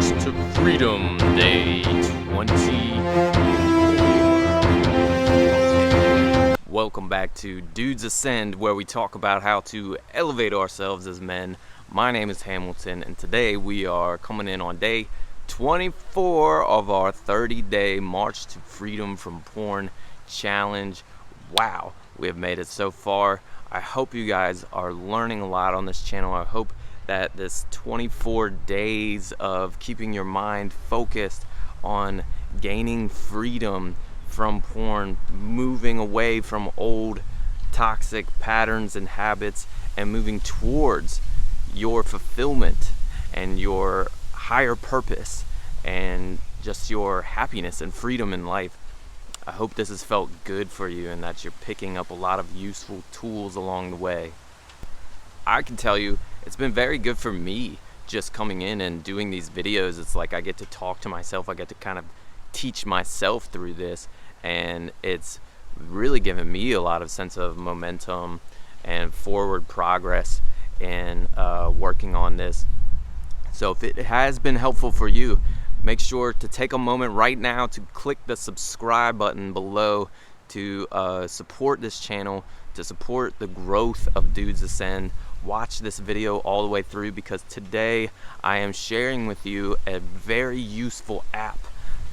March to Freedom, Day 20. Welcome back to Dudes Ascend, where we talk about how to elevate ourselves as men. My name is Hamilton, and today we are coming in on day 24 of our 30-day March to Freedom from Porn challenge. Wow, we have made it so far. I hope you guys are learning a lot on this channel. I hope that this 24 days of keeping your mind focused on gaining freedom from porn, moving away from old toxic patterns and habits, and moving towards your fulfillment and your higher purpose and just your happiness and freedom in life. I hope this has felt good for you and that you're picking up a lot of useful tools along the way. I can tell you it's been very good for me just coming in and doing these videos. It's like I get to talk to myself, I get to kind of teach myself through this, and it's really given me a lot of sense of momentum and forward progress in working on this. So if it has been helpful for you, make sure to take a moment right now to click the subscribe button below to support this channel, to support the growth of Dudes Ascend. Watch this video all the way through, because today I am sharing with you a very useful app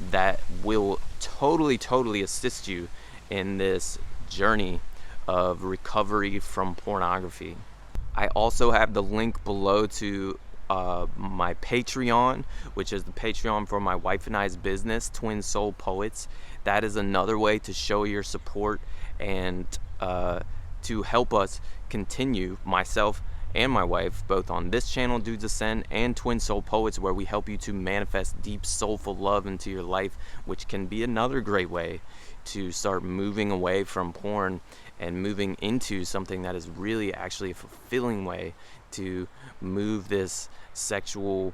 that will totally assist you in this journey of recovery from pornography. I also have the link below to my Patreon, which is the Patreon for my wife and I's business, Twin Soul Poets. That is another way to show your support and to help us continue, myself and my wife, both on this channel, Dudes Ascend, and Twin Soul Poets, where we help you to manifest deep, soulful love into your life, which can be another great way to start moving away from porn and moving into something that is really actually a fulfilling way to move this sexual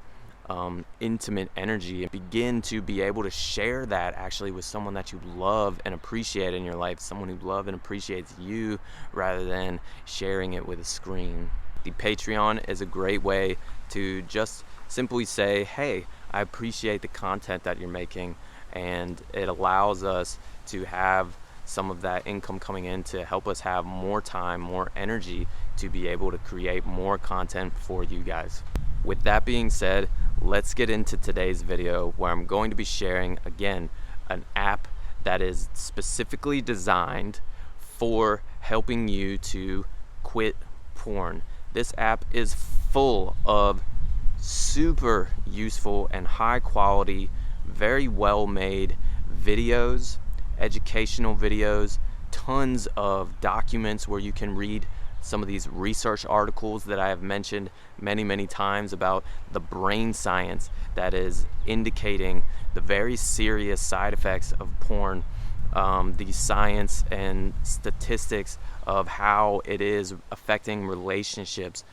intimate energy and begin to be able to share that actually with someone that you love and appreciate in your life, someone who loves and appreciates you, rather than sharing it with a screen. The Patreon is a great way to just simply say, hey, I appreciate the content that you're making, and it allows us to have some of that income coming in to help us have more time, more energy to be able to create more content for you guys. With that being said, let's get into today's video, where I'm going to be sharing again an app that is specifically designed for helping you to quit porn. This app is full of super useful and high quality, very well made videos, educational videos, tons of documents where you can read some of these research articles that I have mentioned many times about the brain science that is indicating the very serious side effects of porn, the science and statistics of how it is affecting relationships,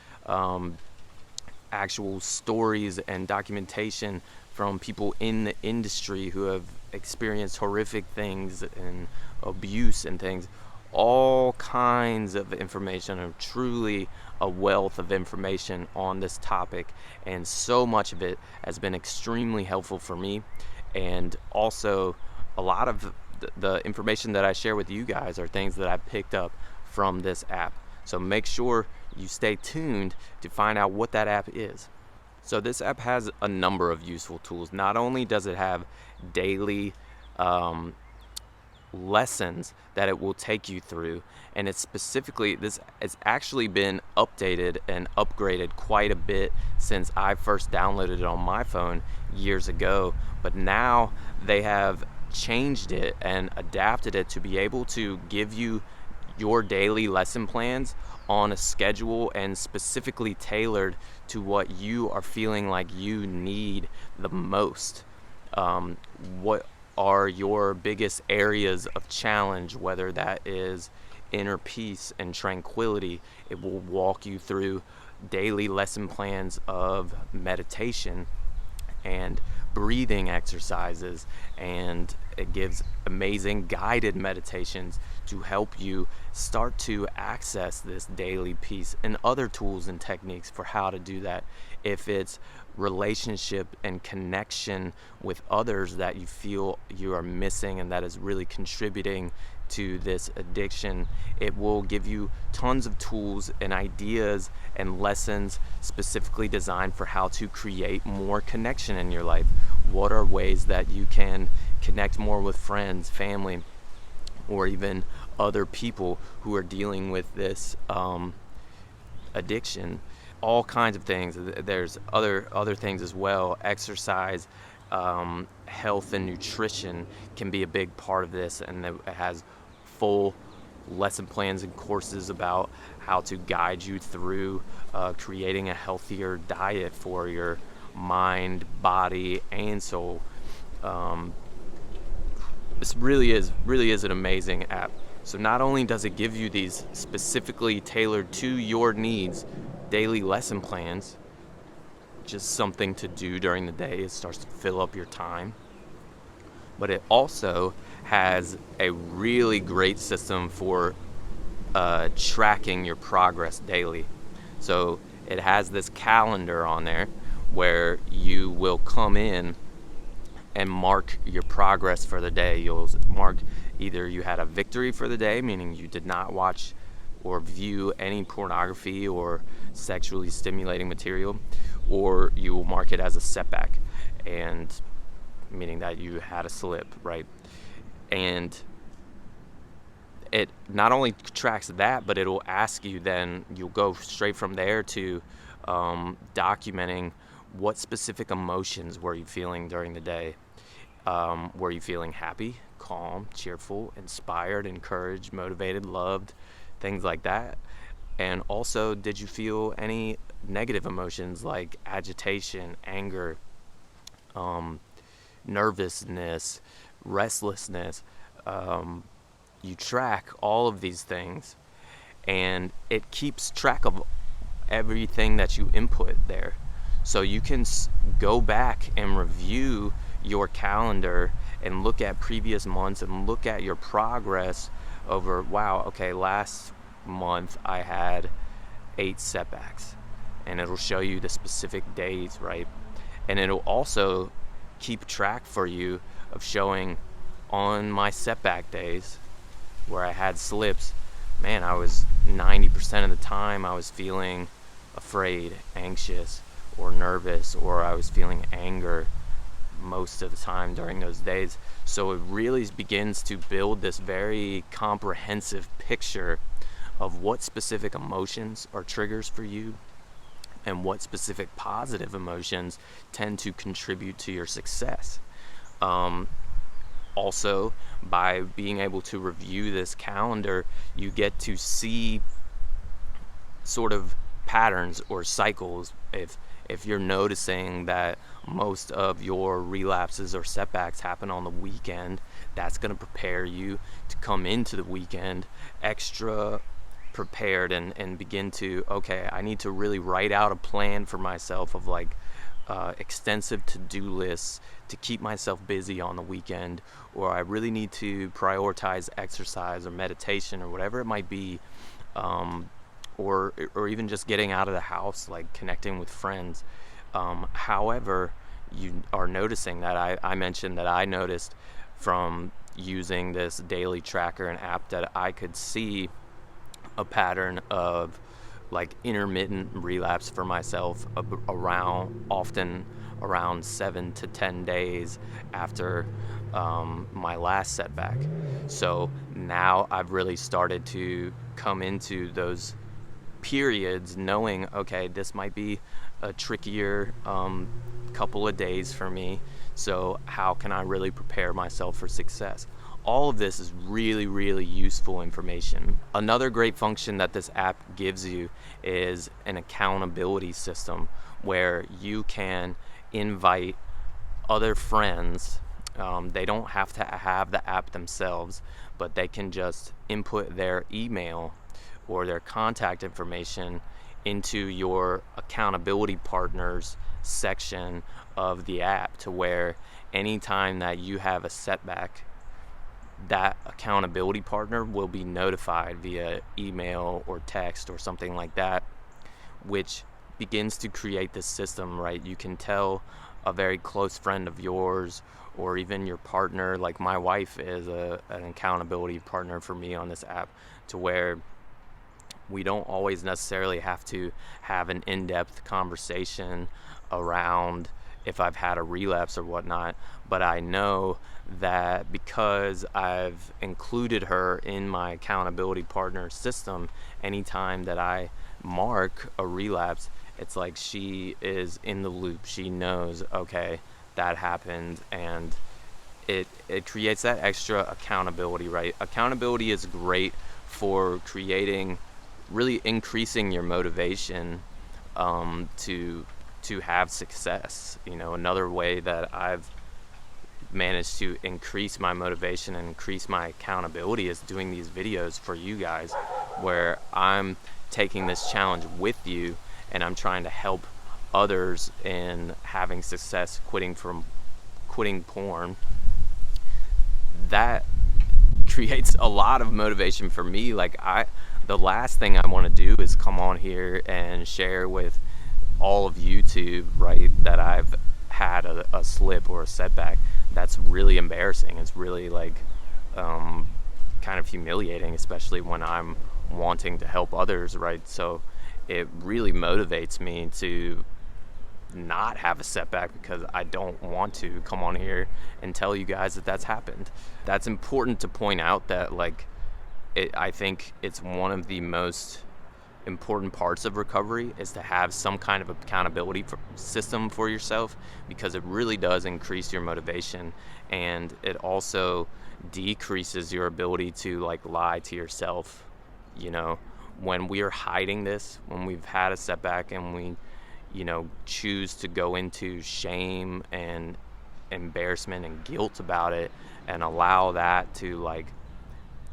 actual stories and documentation from people in the industry who have experienced horrific things and abuse and things. All kinds of information, and truly a wealth of information on this topic, and so much of it has been extremely helpful for me. And also a lot of the information that I share with you guys are things that I picked up from this app. So make sure you stay tuned to find out what that app is. So this app has a number of useful tools. Not only does it have daily lessons that it will take you through, and it's specifically, this has actually been updated and upgraded quite a bit since I first downloaded it on my phone years ago, but now they have changed it and adapted it to be able to give you your daily lesson plans on a schedule and specifically tailored to what you are feeling like you need the most. What are your biggest areas of challenge, whether that is inner peace and tranquility. It will walk you through daily lesson plans of meditation and breathing exercises, and it gives amazing guided meditations to help you start to access this daily peace, and other tools and techniques for how to do that. If it's relationship and connection with others that you feel you are missing and that is really contributing to this addiction. It will give you tons of tools and ideas and lessons specifically designed for how to create more connection in your life. What are ways that you can connect more with friends, family, or even other people who are dealing with this addiction? All kinds of things. There's other things as well. Exercise, health, and nutrition can be a big part of this, and it has full lesson plans and courses about how to guide you through creating a healthier diet for your mind, body, and soul. This really is an amazing app. So not only does it give you these specifically tailored to your needs daily lesson plans, just something to do during the day, it starts to fill up your time, but it also has a really great system for tracking your progress daily. So it has this calendar on there where you will come in and mark your progress for the day. You'll mark either you had a victory for the day, meaning you did not watch or view any pornography or sexually stimulating material, or you will mark it as a setback, and meaning that you had a slip, right? And it not only tracks that, but it'll ask you, then you'll go straight from there to documenting what specific emotions were you feeling during the day. Were you feeling happy, calm, cheerful, inspired, encouraged, motivated, loved, things like that? And also, did you feel any negative emotions like agitation, anger, nervousness, restlessness? You track all of these things, and it keeps track of everything that you input there. So you can go back and review your calendar and look at previous months and look at your progress over, wow, okay, last month I had 8 setbacks, and it'll show you the specific days, right? And it'll also keep track for you of showing on my setback days where I had slips, man, I was 90% of the time I was feeling afraid, anxious, or nervous, or I was feeling anger most of the time during those days. So it really begins to build this very comprehensive picture of what specific emotions are triggers for you and what specific positive emotions tend to contribute to your success. Also, by being able to review this calendar, you get to see sort of patterns or cycles. If you're noticing that most of your relapses or setbacks happen on the weekend, that's going to prepare you to come into the weekend extra prepared and begin to, okay, I need to really write out a plan for myself of like extensive to-do lists to keep myself busy on the weekend, or I really need to prioritize exercise or meditation or whatever it might be, or even just getting out of the house, like connecting with friends. However you are noticing that, I mentioned that I noticed from using this daily tracker and app that I could see a pattern of like intermittent relapse for myself often around 7 to 10 days after my last setback. So now I've really started to come into those periods knowing, okay, this might be a trickier couple of days for me, so how can I really prepare myself for success? All of this is really, really useful information. Another great function that this app gives you is an accountability system where you can invite other friends. They don't have to have the app themselves, but they can just input their email or their contact information into your accountability partners section of the app, to where anytime that you have a setback, that accountability partner will be notified via email or text or something like that, which begins to create this system, right? You can tell a very close friend of yours, or even your partner, like my wife is an accountability partner for me on this app, to where we don't always necessarily have to have an in-depth conversation around if I've had a relapse or whatnot, but I know that because I've included her in my accountability partner system, anytime that I mark a relapse, it's like she is in the loop. She knows, okay, that happened, and it creates that extra accountability, right? Accountability is great for creating, really increasing your motivation to have success. Another way that I've managed to increase my motivation and increase my accountability is doing these videos for you guys, where I'm taking this challenge with you and I'm trying to help others in having success quitting porn. That creates a lot of motivation for me. Like, the last thing I want to do is come on here and share with all of YouTube, right, that I've had a slip or a setback. That's really embarrassing. It's really like kind of humiliating, especially when I'm wanting to help others, right? So it really motivates me to not have a setback, because I don't want to come on here and tell you guys that that's happened. That's important to point out, that I think it's one of the most important parts of recovery is to have some kind of accountability system for yourself, because it really does increase your motivation, and it also decreases your ability to lie to yourself. When we are hiding this, when we've had a setback and we choose to go into shame and embarrassment and guilt about it, and allow that to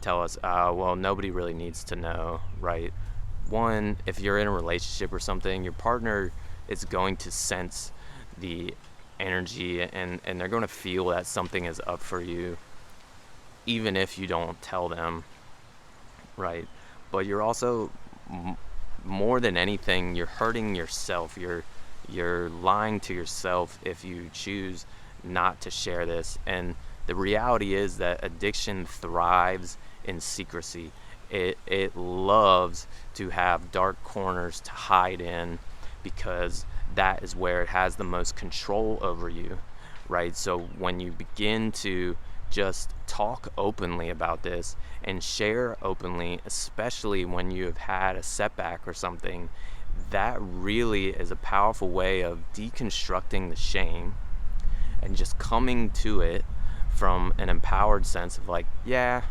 tell us, well, nobody really needs to know, right? One, if you're in a relationship or something, your partner is going to sense the energy, and they're going to feel that something is up for you, even if you don't tell them, right? But you're also, more than anything, you're hurting yourself. You're lying to yourself if you choose not to share this. And the reality is that addiction thrives in secrecy. It loves to have dark corners to hide in, because that is where it has the most control over you, right? So when you begin to just talk openly about this and share openly, especially when you have had a setback or something, that really is a powerful way of deconstructing the shame and just coming to it from an empowered sense of yeah,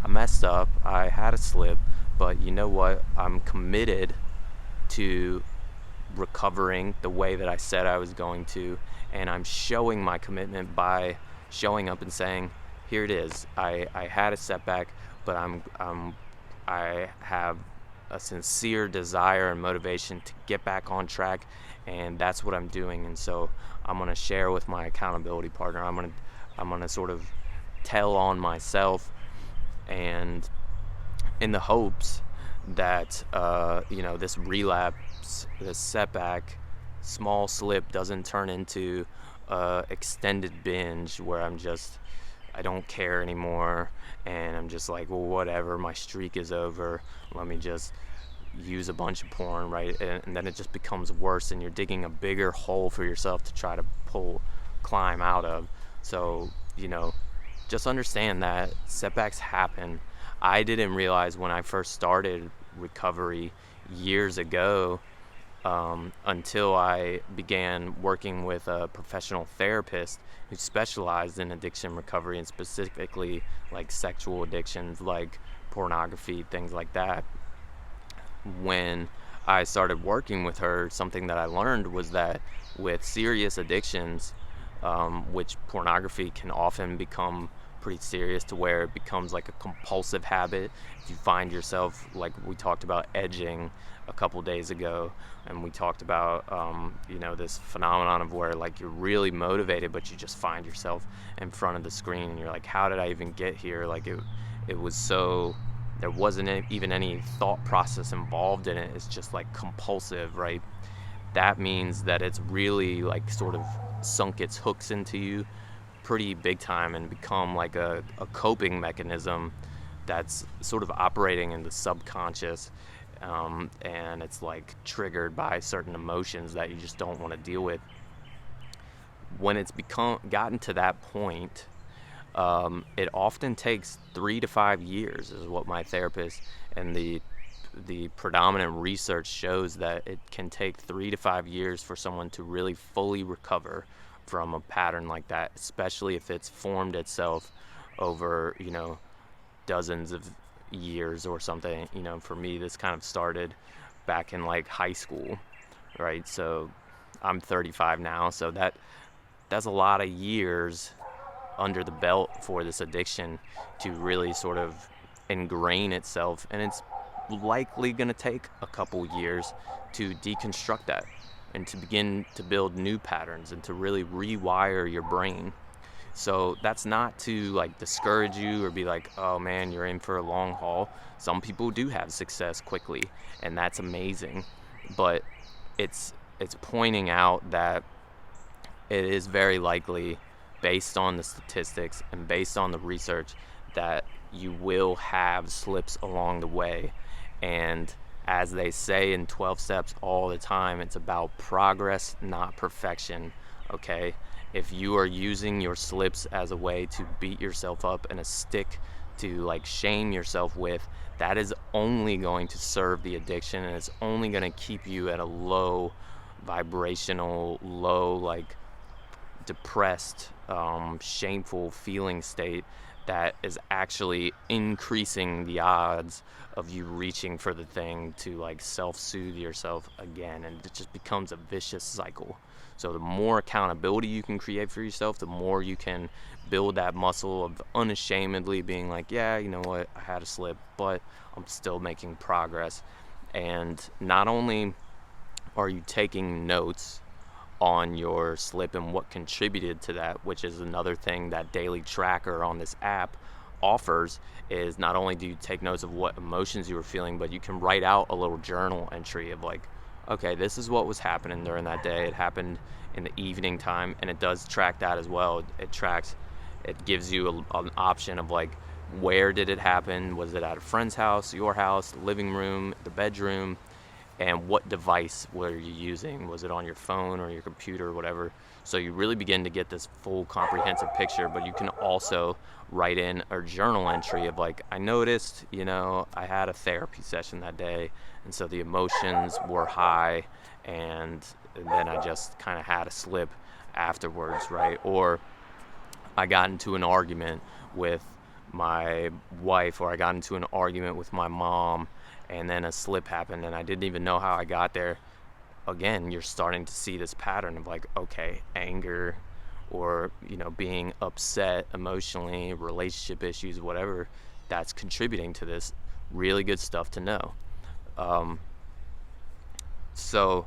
I messed up, I had a slip, but you know what? I'm committed to recovering the way that I said I was going to, and I'm showing my commitment by showing up and saying, here it is. I had a setback, but I have a sincere desire and motivation to get back on track, and that's what I'm doing. And so I'm going to share with my accountability partner. I'm going to sort of tell on myself, and in the hopes that this relapse, this setback, small slip doesn't turn into extended binge where I don't care anymore, and I'm just well, whatever, my streak is over, let me just use a bunch of porn, right? And then it just becomes worse, and you're digging a bigger hole for yourself to try to climb out of. So just understand that setbacks happen. I didn't realize when I first started recovery years ago, until I began working with a professional therapist who specialized in addiction recovery, and specifically sexual addictions, like pornography, things like that. When I started working with her, something that I learned was that with serious addictions, which pornography can often become pretty serious, to where it becomes a compulsive habit. If you find yourself, we talked about edging a couple days ago, and we talked about this phenomenon of where you're really motivated, but you just find yourself in front of the screen and you're how did I even get here? It was so, there wasn't even any thought process involved in it. It's just compulsive, right? that means that it's really like sort of sunk its hooks into you pretty big time and become like a coping mechanism that's sort of operating in the subconscious, and it's like triggered by certain emotions that you just don't want to deal with. When it's gotten to that point, it often takes 3 to 5 years, is what my therapist and the predominant research shows, that it can take 3 to 5 years for someone to really fully recover from a pattern like that, especially if it's formed itself over, dozens of years or something. For me, this kind of started back in like high school, right? So I'm 35 now, so that's a lot of years under the belt for this addiction to really sort of ingrain itself, and it's likely going to take a couple years to deconstruct that and to begin to build new patterns and to really rewire your brain. So that's not to like discourage you or be like, oh man, you're in for a long haul. Some people do have success quickly, and that's amazing, but it's pointing out that it is very likely, based on the statistics and based on the research, that you will have slips along the way. And as they say in 12 steps all the time, it's about progress, not perfection, okay? If you are using your slips as a way to beat yourself up and a stick to like shame yourself with, that is only going to serve the addiction, and it's only going to keep you at a low vibrational, low, like depressed, shameful feeling state that is actually increasing the odds of you reaching for the thing to like self-soothe yourself again, and it just becomes a vicious cycle. So the more accountability you can create for yourself, the more you can build that muscle of unashamedly being like, yeah, you know what, I had a slip, but I'm still making progress. And not only are you taking notes on your slip and what contributed to that, which is another thing that Daily Tracker on this app offers, is not only do you take notes of what emotions you were feeling, but you can write out a little journal entry of like, okay, this is what was happening during that day. It happened in the evening time, and it does track that as well. It gives you an option of like, where did it happen? Was it at a friend's house, your house, living room, the bedroom? And what device were you using? Was it on your phone or your computer or whatever? So you really begin to get this full comprehensive picture, but you can also write in a journal entry of like, I noticed, I had a therapy session that day, and so the emotions were high, and then I just kind of had a slip afterwards, right? Or I got into an argument with my wife, or I got into an argument with my mom, and then a slip happened and I didn't even know how I got there. Again, you're starting to see this pattern of like, okay, anger, or being upset emotionally, relationship issues, whatever, that's contributing to this. Really good stuff to know. So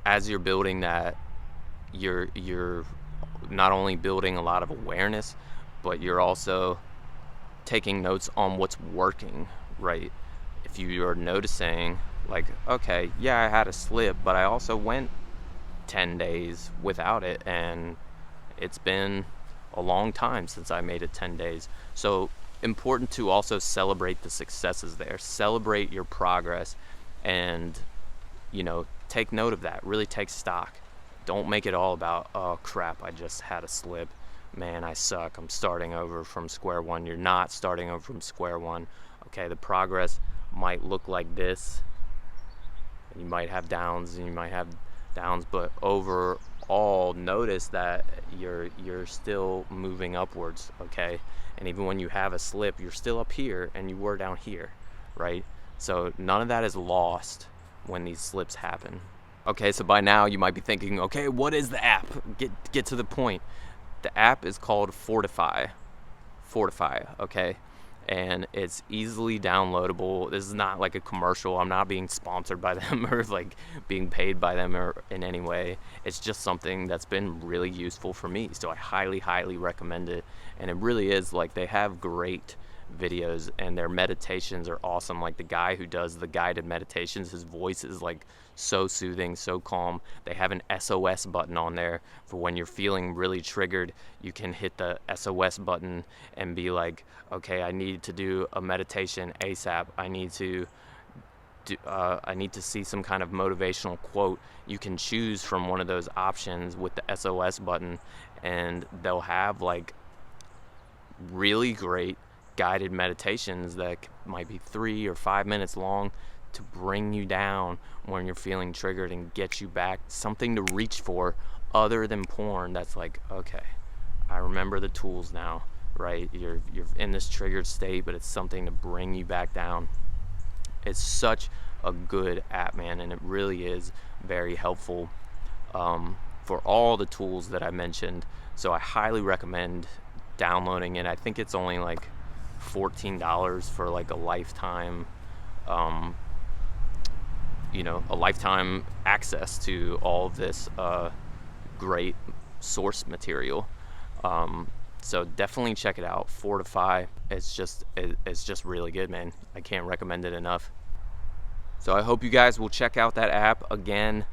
as you're building that, you're not only building a lot of awareness, but you're also taking notes on what's working, right? If you are noticing like, okay, yeah, I had a slip, but I also went 10 days without it, and it's been a long time since I made it 10 days. So important to also celebrate the successes there, celebrate your progress, and take note of that. Really take stock. Don't make it all about, oh crap, I just had a slip, man, I suck, I'm starting over from square one. You're not starting over from square one. Okay, the progress might look like this, and you might have downs and you might have downs, but overall notice that you're still moving upwards, okay? And even when you have a slip, you're still up here and you were down here, right? So none of that is lost when these slips happen. Okay, so by now you might be thinking, okay, what is the app? Get to the point. The app is called Fortify, okay? And it's easily downloadable. This is not like a commercial. I'm not being sponsored by them or like being paid by them or in any way. It's just something that's been really useful for me. So I highly recommend it. And it really is, like, they have great videos and their meditations are awesome. Like the guy who does the guided meditations, his voice is like so soothing, so calm. They have an SOS button on there for when you're feeling really triggered. You can hit the SOS button and be like, okay, I need to do a meditation ASAP. I need to see some kind of motivational quote. You can choose from one of those options with the SOS button, and they'll have like really great guided meditations that might be 3 or 5 minutes long to bring you down when you're feeling triggered and get you back, something to reach for other than porn. That's like, okay, I remember the tools now, right? You're in this triggered state, but it's something to bring you back down. It's such a good app, man, and it really is very helpful for all the tools that I mentioned. So I highly recommend downloading it. I think it's only like $14 for like a lifetime, a lifetime access to all of this great source material. So definitely check it out. Fortify. It's just really good, man. I can't recommend it enough. So I hope you guys will check out that app. Again,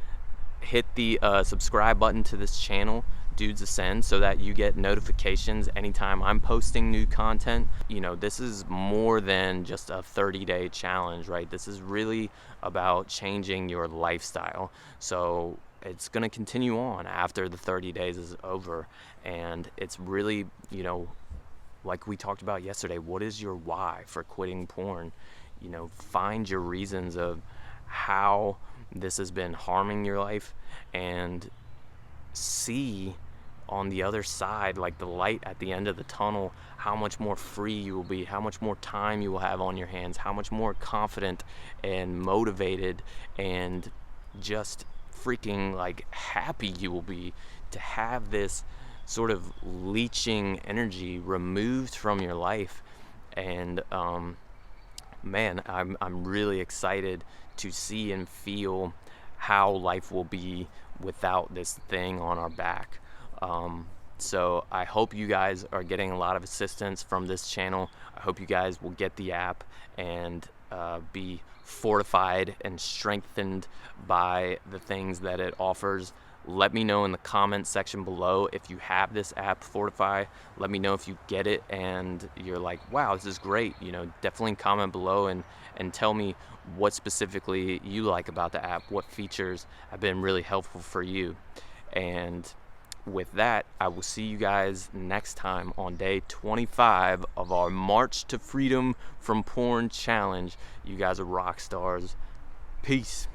hit the subscribe button to this channel, Dudes Ascend, so that you get notifications anytime I'm posting new content. This is more than just a 30-day challenge, right? This is really about changing your lifestyle. So it's going to continue on after the 30 days is over. And it's really, like we talked about yesterday, what is your why for quitting porn? Find your reasons of how this has been harming your life, and see on the other side, like the light at the end of the tunnel, how much more free you will be, how much more time you will have on your hands, how much more confident and motivated and just freaking like happy you will be to have this sort of leeching energy removed from your life. And man, I'm really excited to see and feel how life will be without this thing on our back. So I hope you guys are getting a lot of assistance from this channel. I hope you guys will get the app and be fortified and strengthened by the things that it offers. Let me know in the comments section below if you have this app, Fortify. Let me know if you get it and you're like, wow, this is great. Definitely comment below and tell me what specifically you like about the app, what features have been really helpful for you. And with that, I will see you guys next time on day 25 of our March to Freedom from Porn Challenge. You guys are rock stars. Peace.